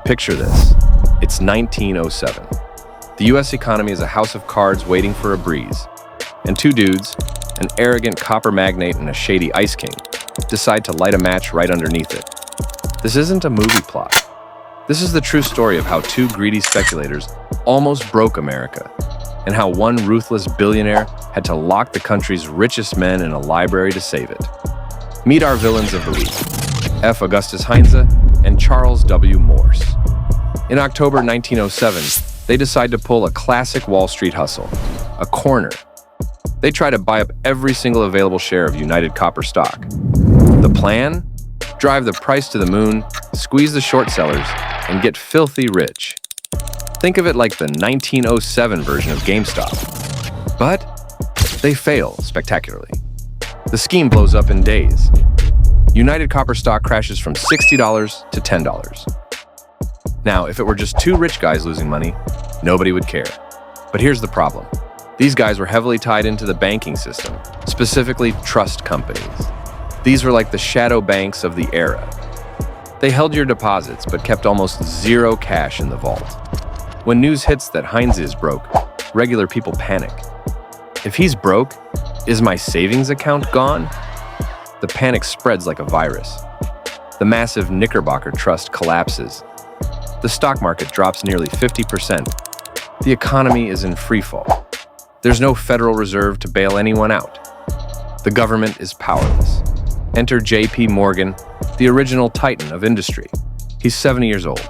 Picture this. It's 1907. The US economy is a house of cards waiting for a breeze. And two dudes, an arrogant copper magnate and a shady ice king, decide to light a match right underneath it. This isn't a movie plot. This is the true story of how two greedy speculators almost broke America, and how one ruthless billionaire had to lock the country's richest men in a library to save it. Meet our villains of the week, F. Augustus Heinze and Charles W. Morse. In October 1907, they decide to pull a classic Wall Street hustle, a corner. They try to buy up every single available share of United Copper stock. The plan? Drive the price to the moon, squeeze the short sellers, and get filthy rich. Think of it like the 1907 version of GameStop. But they fail spectacularly. The scheme blows up in days. United Copper stock crashes from $60 to $10. Now, if it were just two rich guys losing money, nobody would care. But here's the problem. These guys were heavily tied into the banking system, specifically trust companies. These were like the shadow banks of the era. They held your deposits, but kept almost zero cash in the vault. When news hits that Heinze is broke, regular people panic. If he's broke, is my savings account gone? The panic spreads like a virus. The massive Knickerbocker trust collapses. The stock market drops nearly 50%. The economy is in freefall. There's no Federal Reserve to bail anyone out. The government is powerless. Enter J.P. Morgan, the original titan of industry. He's 70 years old,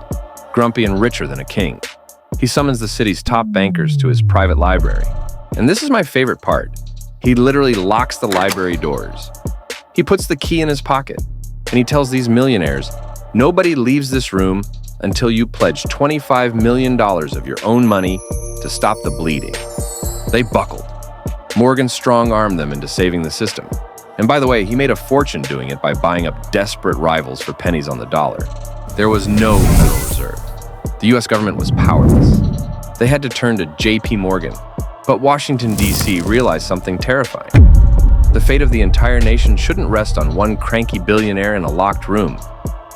grumpy and richer than a king. He summons the city's top bankers to his private library. And this is my favorite part. He literally locks the library doors. He puts the key in his pocket, and he tells these millionaires, nobody leaves this room until you pledge $25 million of your own money to stop the bleeding. They buckled. Morgan strong-armed them into saving the system. And by the way, he made a fortune doing it by buying up desperate rivals for pennies on the dollar. There was no Federal Reserve. The US government was powerless. They had to turn to J.P. Morgan. But Washington, D.C. realized something terrifying. The fate of the entire nation shouldn't rest on one cranky billionaire in a locked room.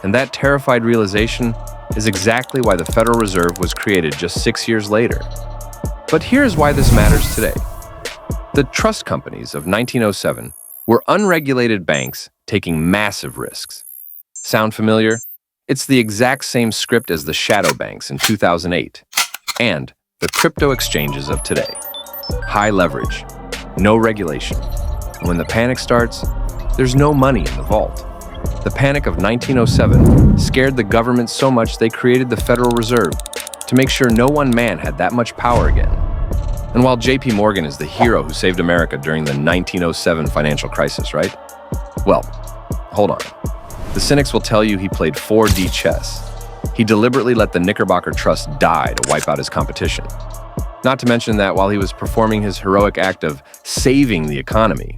And that terrified realization is exactly why the Federal Reserve was created just 6 years later. But here's why this matters today. The trust companies of 1907 were unregulated banks taking massive risks. Sound familiar? It's the exact same script as the shadow banks in 2008 and the crypto exchanges of today. High leverage, no regulation. And when the panic starts, there's no money in the vault. The panic of 1907 scared the government so much they created the Federal Reserve to make sure no one man had that much power again. And while J.P. Morgan is the hero who saved America during the 1907 financial crisis, right? Well, hold on. The cynics will tell you he played 4D chess. He deliberately let the Knickerbocker Trust die to wipe out his competition. Not to mention that while he was performing his heroic act of saving the economy,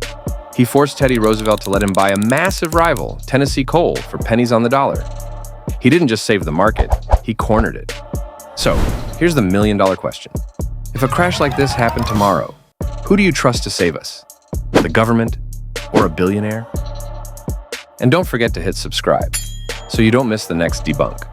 he forced Teddy Roosevelt to let him buy a massive rival, Tennessee Coal, for pennies on the dollar. He didn't just save the market, he cornered it. So, here's the million-dollar question. If a crash like this happened tomorrow, who do you trust to save us? The government or a billionaire? And don't forget to hit subscribe so you don't miss the next debunk.